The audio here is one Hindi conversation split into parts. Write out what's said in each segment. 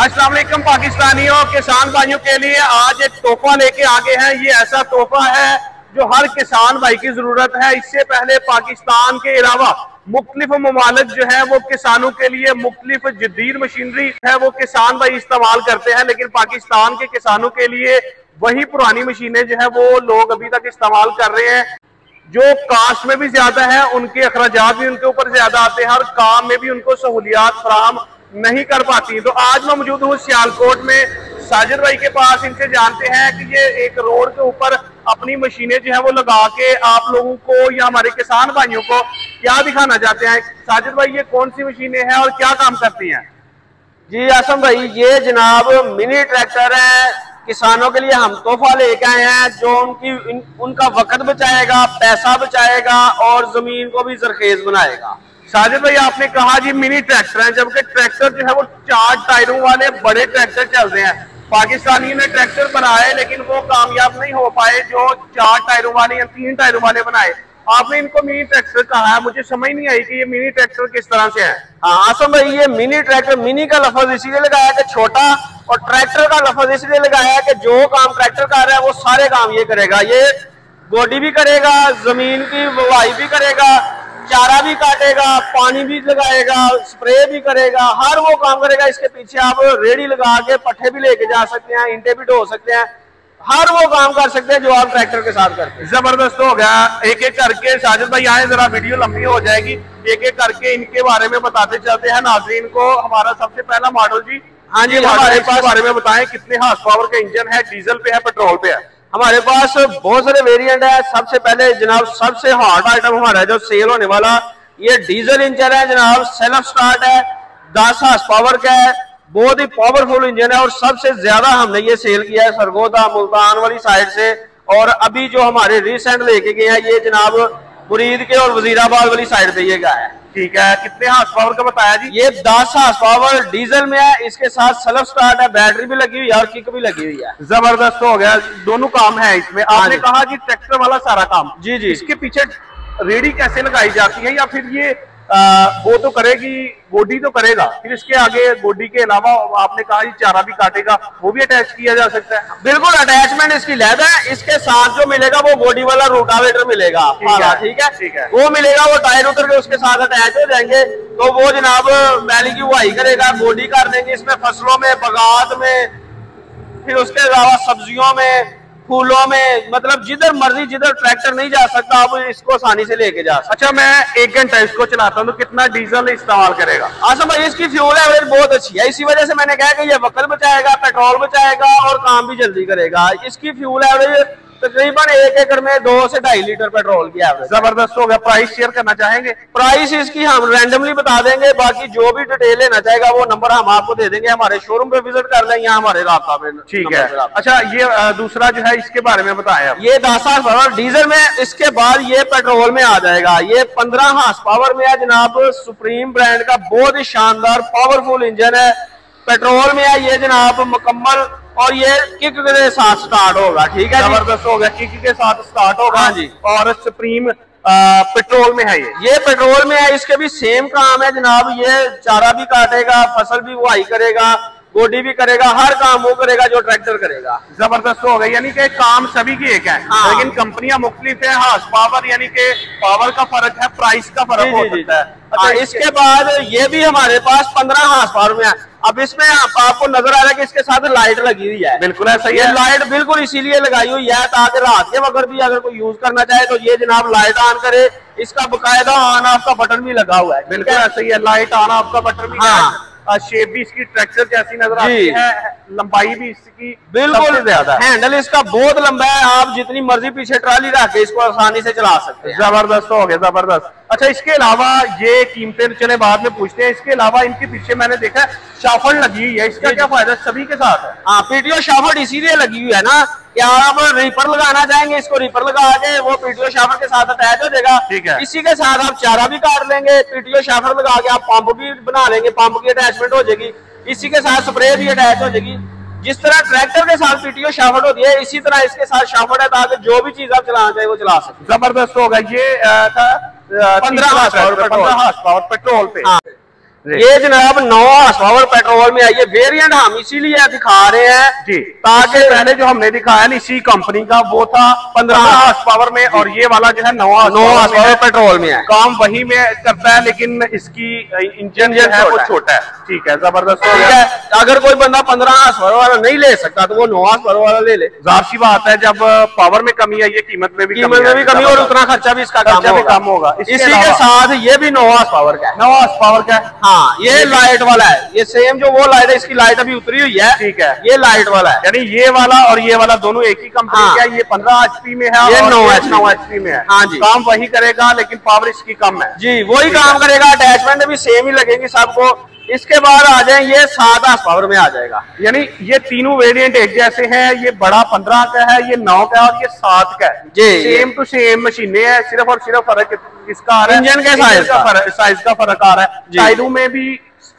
अस्सलाम वालेकुम पाकिस्तानियों, किसान भाइयों के लिए आज एक तोहफा लेके आगे हैं। ये ऐसा तोहफा है जो हर किसान भाई की जरूरत है। इससे पहले पाकिस्तान के अलावा मुख्तलिफ ममालिक जो है वो किसानों के लिए मुख्तलिफ जदीद मशीनरी है वो किसान भाई इस्तेमाल करते हैं, लेकिन पाकिस्तान के किसानों के लिए वही पुरानी मशीनें जो है वो लोग अभी तक इस्तेमाल कर रहे हैं, जो कास्ट में भी ज्यादा है, उनके अखराजात भी उनके ऊपर ज्यादा आते हैं, हर काम में भी उनको सहूलियात फराहम नहीं कर पाती। तो आज मैं मौजूद हूँ सियालकोट में साजिद भाई के पास। इनसे जानते हैं कि ये एक रोड के ऊपर अपनी मशीनें जो है वो लगा के आप लोगों को या हमारे किसान भाइयों को क्या दिखाना चाहते हैं। साजिद भाई, ये कौन सी मशीनें हैं और क्या काम करती हैं? जी आसम भाई, ये जनाब मिनी ट्रैक्टर है, किसानों के लिए हम तोहफा लेके आए हैं जो उनका वक्त बचाएगा, पैसा बचाएगा और जमीन को भी जरखेज बनाएगा। साजिद भाई, आपने कहा जी मिनी ट्रैक्टर है, जबकि ट्रैक्टर जो है वो 4 टायरों वाले बड़े ट्रैक्टर चल रहे हैं। पाकिस्तानी ने ट्रैक्टर बनाए लेकिन वो कामयाब नहीं हो पाए जो 4 टायरों वाले या 3 टायरों वाले बनाए। आपने इनको मिनी ट्रैक्टर कहा है, मुझे समझ नहीं आई कि ये मिनी ट्रैक्टर किस तरह से है। हाँ आसम भाई, ये मिनी ट्रैक्टर, मिनी का लफ्ज इसीलिए लगाया कि छोटा, और ट्रैक्टर का लफ्ज इसलिए लगाया है कि जो काम ट्रैक्टर कर रहा है वो सारे काम ये करेगा। ये गोडी भी करेगा, जमीन की बुवाई भी करेगा, चारा भी काटेगा, पानी भी लगाएगा, स्प्रे भी करेगा, हर वो काम करेगा। इसके पीछे आप रेडी लगा के पट्टे भी लेके जा सकते हैं, ईंटे भी ढो सकते हैं, हर वो काम कर सकते हैं जो आप ट्रैक्टर के साथ करते हैं। जबरदस्त हो गया। एक एक करके साजिद भाई आए, जरा वीडियो लंबी हो जाएगी, एक एक करके इनके बारे में बताते चलते हैं नाज़रीन को। हमारा सबसे पहला मॉडल जी। हाँ जी, हमारे पास बारे में बताएं, कितने हार्स पावर का इंजन है, डीजल पे है, पेट्रोल पे है? हमारे पास बहुत सारे वेरिएंट है। सबसे पहले जनाब सबसे हॉट आइटम हमारा जो सेल होने वाला, ये डीजल इंजन है जनाब, सेल्फ स्टार्ट है, 10 हार्स पावर का है, बहुत ही पावरफुल इंजन है और सबसे ज्यादा हमने ये सेल किया है सरगोदा मुल्तान वाली साइड से। और अभी जो हमारे रिसेंट लेके गए हैं ये जनाब मुरीद के और वजीराबाद वाली साइड पे ये गया है। ठीक है, कितने हार्स पावर का बताया जी? ये 10 हार्स पावर डीजल में है, इसके साथ सेल्फ स्टार्ट है, बैटरी भी लगी हुई है और किक भी लगी हुई है। जबरदस्त हो गया, दोनों काम है इसमें। आपने कहा जी ट्रैक्टर वाला सारा काम। जी जी। इसके पीछे रेडी कैसे लगाई जाती है, या फिर ये वो तो करेगी, गोडी तो करेगा, फिर इसके आगे गोडी के अलावा आपने कहा ये चारा भी काटेगा, वो भी अटैच किया जा सकता है? बिल्कुल, अटैचमेंट इसकी लैब है। इसके साथ जो मिलेगा वो गोडी वाला रोटावेटर मिलेगा। ठीक है, वो मिलेगा, वो टायर उतर के उसके साथ अटैच हो जाएंगे। तो वो जनाब बैली की बुआई करेगा, गोडी कर देंगे इसमें, फसलों में, बगात में, फिर उसके अलावा सब्जियों में, फूलों में, मतलब जिधर मर्जी, जिधर ट्रैक्टर नहीं जा सकता आप इसको आसानी से लेके जा सकते। अच्छा, मैं 1 घंटा इसको चलाता हूँ तो कितना डीजल इस्तेमाल करेगा? आसम भाई, इसकी फ्यूल एवरेज बहुत अच्छी है, इसी वजह से मैंने कहा कि ये वक्त बचाएगा, पेट्रोल बचाएगा और काम भी जल्दी करेगा। इसकी फ्यूल एवरेज तकरीबन 1 एकड़ में 2 से 2.5 लीटर पेट्रोल की एवरेज। जबरदस्त हो गया। प्राइस शेयर करना चाहेंगे? प्राइस इसकी हम रैंडमली बता देंगे, बाकी जो भी डिटेल लेना चाहेगा वो नंबर हम आपको दे देंगे। हमारे शोरूम पे विजिट कर लें या हमारे रास्ता पे। ठीक है। अच्छा, ये दूसरा जो है इसके बारे में बताएं आप। ये 10 हार्स पावर डीजल में, इसके बाद ये पेट्रोल में आ जाएगा। ये 15 हार्स पावर में है जनाब, सुप्रीम ब्रांड का बहुत ही शानदार पावरफुल इंजन है। पेट्रोल में है ये जनाब मुकम्मल, और ये किक के साथ स्टार्ट होगा। ठीक है, जबरदस्त हो गया, किक के साथ स्टार्ट होगा। हाँ जी। और सुप्रीम पेट्रोल में है ये पेट्रोल में है। इसके भी सेम काम है जनाब, ये चारा भी काटेगा, फसल भी बुआई करेगा, गोडी भी करेगा, हर काम वो करेगा जो ट्रैक्टर करेगा। जबरदस्त हो गया, यानी कि काम सभी की एक है। हाँ। लेकिन कंपनियां मुख्तलिफ है, हार्स पावर यानी कि पावर का फर्क है, प्राइस का फर्क हो सकता है। अच्छा, इसके बाद ये भी हमारे पास 15 हार्स पावर में है। अब इसमें आपको नजर आ रहा है कि इसके साथ लाइट लगी हुई है। बिल्कुल ऐसा ही है, है। लाइट बिल्कुल इसीलिए लगाई हुई है ताकि रात के वक्त भी अगर कोई यूज करना चाहे तो ये जनाब लाइट ऑन करे। इसका बकायदा ऑन ऑफ का बटन भी लगा हुआ है। बिल्कुल ऐसा ही है, लाइट ऑन ऑफ का बटन भी है। शेप भी इसकी ट्रैक्टर जैसी नजर आती है, लंबाई भी इसकी बिल्कुल ज्यादा है। हैंडल इसका बहुत लंबा है, आप जितनी मर्जी पीछे ट्राली रख के इसको आसानी से चला सकते हैं। जबरदस्त हो गया, जबरदस्त। अच्छा, इसके अलावा ये कीमतें चले बाद में पूछते हैं, इसके अलावा इनके पीछे मैंने देखा शाफट लगी हुई है, इसका क्या फायदा सभी के साथ है? हाँ, पीटीओ शाफट इसीलिए लगी हुई है ना कि आप रीपर लगाना चाहेंगे, इसको रीपर लगा के वो पीटीओ शाफट के साथ अटैच हो जाएगा। ठीक है। इसी के साथ आप चारा भी काट लेंगे, पीटीओ शाफट लगा के आप पंप भी बना लेंगे, पंप की अटैचमेंट हो जाएगी, इसी के साथ स्प्रे भी अटैच हो जाएगी। जिस तरह ट्रैक्टर के साथ पीटीओ शाफट होती है, इसी तरह इसके साथ शाफट है ताकि जो भी चीज आप चलाना चाहिए वो चला सकते। जबरदस्त होगा। ये था 15 हार्स पावर पेट्रोल पे। ये जनाब 9 हॉर्स पावर पेट्रोल में है। ये वेरिएंट हम इसीलिए दिखा रहे हैं जी, ताकि पहले जो हमने दिखाया ना इसी कंपनी का वो था 15 हॉर्स पावर में, और ये वाला जो है 9 हॉर्स पावर पेट्रोल में है। काम वही में करता है, लेकिन इसकी इंजन जो है वो छोटा है। ठीक है, जबरदस्त हो गया। अगर कोई बंदा 15 हॉर्स पावर वाला नहीं ले सकता तो वो 9 हॉर्स पावर वाला ले ले। जाहिर सी बात है, जब पावर में कमी आई है कीमत में भी कमी और उतना खर्चा भी इसका कम होगा। इसी के साथ ये भी 9 हॉर्स पावर का है। 9 हॉर्स पावर का है। हाँ, ये लाइट वाला है। ये सेम जो वो लाइट है, इसकी लाइट अभी उतरी हुई है। ठीक है, ये लाइट वाला है। यानी ये वाला और ये वाला दोनों एक ही कंपनी का है। ये 15 HP में है, ये 9 HP में है। हाँ जी, काम वही करेगा लेकिन पावर इसकी कम है। जी, वही काम करेगा। अटैचमेंट भी सेम ही लगेगी सबको। इसके बाद आ जाए ये 7 हॉर्स पावर में आ जाएगा। यानी ये तीनों वेरिएंट एक जैसे हैं। ये बड़ा 15 का है, ये 9 का है और ये 7 का है। जी, सेम टू सेम मशीनें हैं, सिर्फ और सिर्फ फर्क इसका आ रहा है इंजन के साइज का फर्क आ रहा है। टायरों में भी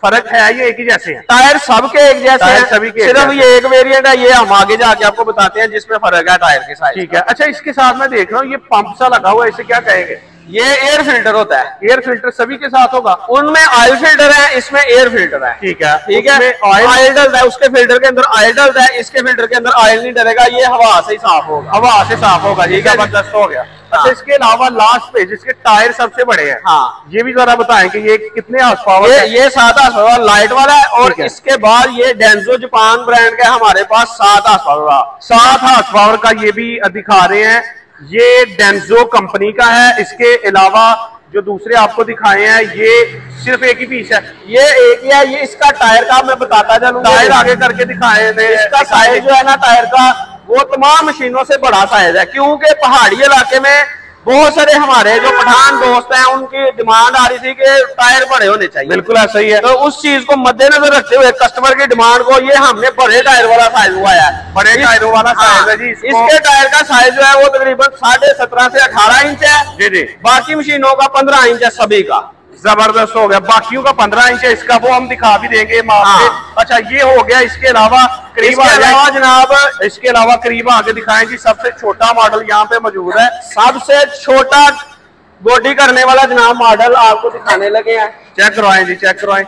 फर्क है, ये एक ही जैसे हैं। टायर सबके एक जैसे हैं, सभी के सिर्फ ये एक वेरिएंट है। ये हम आगे जाके आपको बताते हैं जिसमें फर्क है टायर के साइज। ठीक है। अच्छा, इसके साथ मैं देख रहा हूँ ये पंप सा लगा हुआ है, इसे क्या कहेंगे? ये एयर फिल्टर होता है। एयर फिल्टर सभी के साथ होगा? उनमें ऑयल फिल्टर है, इसमें एयर फिल्टर है। ठीक है, ठीक है। ऑयल डलता है, उसके फिल्टर के अंदर ऑयल डलता है, इसके फिल्टर के अंदर ऑयल नहीं डलेगा। ये हवा से ही साफ होगा। हवा से साफ होगा। ठीक है, जबरदस्त हो गया। अच्छा, इसके अलावा लास्ट पे जिसके टायर सबसे बड़े हैं, हाँ, ये भी जरा बताएं कि ये कितने हॉर्स पावर है? ये 7 हॉर्स पावर लाइट वाला है। और इसके बाद ये डेंजो जापान ब्रांड का हमारे पास 7 हॉर्स पावर 7 हॉर्स पावर का ये भी दिखा रहे हैं। ये डेंजो कंपनी का है। इसके अलावा जो दूसरे आपको दिखाए हैं ये सिर्फ एक ही पीस है। ये एक ही है। ये इसका टायर का मैं बताता चलूं, टायर आगे करके दिखाए थे। इसका साइज जो है ना टायर का, वो तमाम मशीनों से बड़ा साइज है। क्योंकि पहाड़ी इलाके में बहुत सारे हमारे जो पठान दोस्त हैं, उनकी डिमांड आ रही थी कि टायर बड़े होने चाहिए। बिल्कुल ऐसा ही है। तो उस चीज को मद्देनजर रखते हुए कस्टमर की डिमांड को ये हमने बड़े टायर वाला साइज हुआ है। बड़े टायरों वाला साइज है जी। इसके टायर का साइज जो है वो तकरीबन 17.5 से 18 इंच है। जी जी। बाकी मशीनों का 15 इंच है सभी का। जबरदस्त हो गया। बाकियों का 15 इंच है, इसका वो हम दिखा भी देंगे माप से। अच्छा, ये हो गया। इसके अलावा करीब जनाब, इसके अलावा करीब आगे दिखाएं जी। सबसे छोटा मॉडल यहाँ पे मौजूद है। सबसे छोटा बॉडी करने वाला जनाब मॉडल आपको दिखाने लगे हैं। चेक करवाएं जी, चेक करवाएं।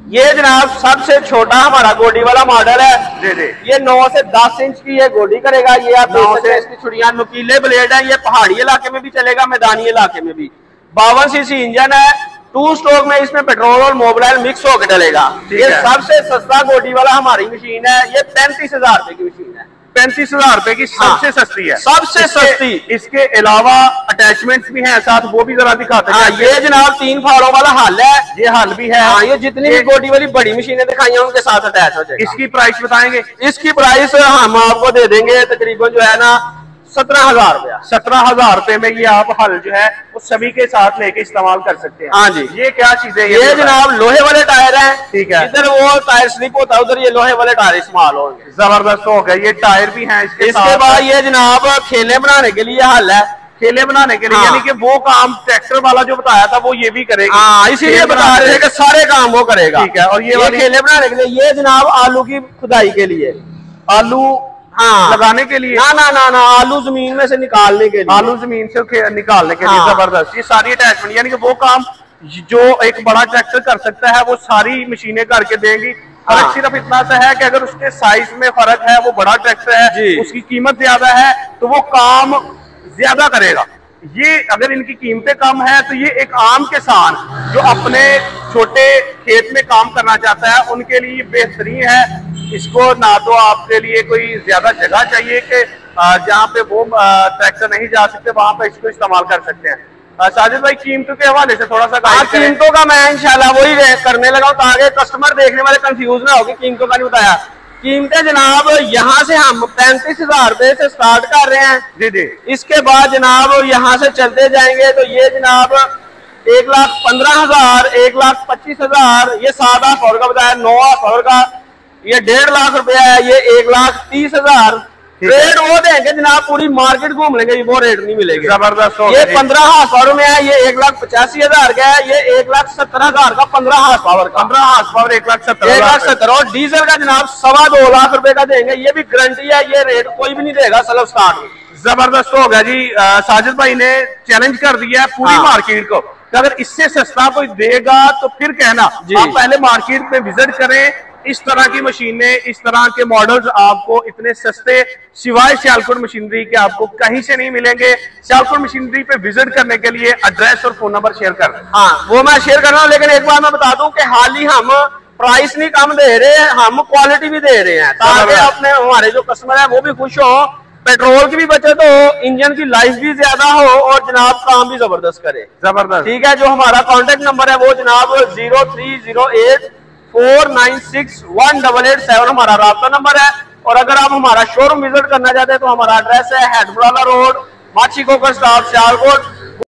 ये जनाब सबसे छोटा हमारा गोडी वाला मॉडल है। जी जी। ये 9 से 10 इंच की ये गोडी करेगा। ये आप देख सकते हैं, इसकी छुड़ियां नुकीले ब्लेड है। ये पहाड़ी इलाके में भी चलेगा, मैदानी इलाके में भी। 52 सीसी इंजन है। 2 स्ट्रोक में इसमें पेट्रोल और मोबिलाइल मिक्स होकर डलेगा। ये सबसे सस्ता गोडी वाला हमारी मशीन है। ये 35,000 रुपए की मशीन है। 35,000 रुपए की सबसे सस्ती है। सबसे सस्ती। इसके अलावा अटैचमेंट्स भी हैं साथ, वो भी जरा दिखाते हैं। ये जनाब 3 फाड़ों वाला हल है। ये हल भी है। ये जितनी भी गोडी वाली बड़ी मशीनें दिखाई हैं उनके साथ अटैच हो जाएगा। इसकी प्राइस बताएंगे? इसकी प्राइस हम आपको दे देंगे तकरीबन जो है ना 17,000 रुपया। 17,000 रुपए में ये आप हल जो है वो सभी के साथ लेके इस्तेमाल कर सकते हैं। हाँ जी। ये क्या चीज है? ये जनाब लोहे वाले टायर हैं। ठीक है। इधर वो टायर स्लिप होता है, उधर ये लोहे वाले टायर इस्तेमाल होंगे। जबरदस्त हो गया। ये टायर भी हैं इसके बाद ये जनाब खेले बनाने के लिए हल है। खेले बनाने के लिए, यानी कि वो काम ट्रैक्टर वाला जो बताया था वो ये भी करेगा। हाँ, इसीलिए बता रहे थे कि सारे काम वो करेगा। ठीक है। और ये खेले बनाने के लिए, ये जनाब आलू की खुदाई के लिए, आलू लगाने के लिए। ना आलू जमीन में से निकालने के लिए, आलू जमीन से निकालने के लिए। जबरदस्त। ये सारी अटैचमेंट, यानी कि वो काम जो एक बड़ा ट्रैक्टर कर सकता है वो सारी मशीनें करके देंगी। फर्क सिर्फ इतना सा है कि अगर उसके साइज में फर्क है, वो बड़ा ट्रैक्टर है, उसकी कीमत ज्यादा है, तो वो काम ज्यादा करेगा। ये अगर इनकी कीमतें कम है तो ये एक आम किसान जो अपने छोटे खेत में काम करना चाहता है उनके लिए बेहतरीन है। इसको ना तो आपके लिए कोई ज्यादा जगह चाहिए कि जहाँ पे वो ट्रैक्टर नहीं जा सकते, वहां पे इसको इस्तेमाल कर सकते हैं। साजिद भाई, कीमतों के हवाले से थोड़ा सा कीमतों का मैं इंशाल्लाह वही करने लगा हूँ ताकि कस्टमर देखने वाले कंफ्यूज ना हो कि कीमतों का नहीं बताया। कीमतें जनाब यहाँ से हम 35,000 रुपए से स्टार्ट कर रहे हैं। जी जी। इसके बाद जनाब यहाँ से चलते जाएंगे तो ये जनाब 1,15,000, 1,25,000, ये 7 हॉर्स का बताया, 9 हॉर्स का ये 1.5 लाख रुपया है, ये 1,30,000। रेट वो देंगे जनाब, पूरी मार्केट घूम लेंगे, वो रेट नहीं मिलेगा। जबरदस्त। ये 15 हॉर्स पावर में है, ये 1,85,000 का है, ये 1,70,000 का 15 हॉर्स पावर का। 15 हॉर्स पावर 1,70,000। और डीजल का जनाब 2.25 लाख रुपए का देंगे। ये भी गारंटी है, ये रेट कोई भी नहीं देगा सेल्फ स्टार्ट में। जबरदस्त हो गया जी। साजिद भाई ने चैलेंज कर दिया है पूरी मार्केट को कि अगर इससे सस्ता कोई देगा तो फिर कहना। आप पहले मार्केट में विजिट करें, इस तरह की मशीनें, इस तरह के मॉडल्स आपको इतने सस्ते सिवाय सियालकोट मशीनरी के आपको कहीं से नहीं मिलेंगे। सियालकोट मशीनरी पे विजिट करने के लिए एड्रेस और फोन नंबर शेयर कर। हाँ, वो मैं शेयर कर रहा हूँ, लेकिन एक बार मैं बता दूं कि हाल ही हम प्राइस नहीं कम दे रहे हैं, हम क्वालिटी भी दे रहे हैं, ताकि अपने हमारे जो कस्टमर है वो भी खुश हो, पेट्रोल की भी बचत हो, इंजन की लाइफ भी ज्यादा हो और जनाब काम भी जबरदस्त करे। जबरदस्त। ठीक है, जो हमारा कॉन्टेक्ट नंबर है वो जनाब 030849618887 हमारा राब्ता नंबर है। और अगर आप हमारा शोरूम विजिट करना चाहते हैं तो हमारा एड्रेस है हेडबुलाला रोड, माछी कोकर स्टॉप, सियालकोट।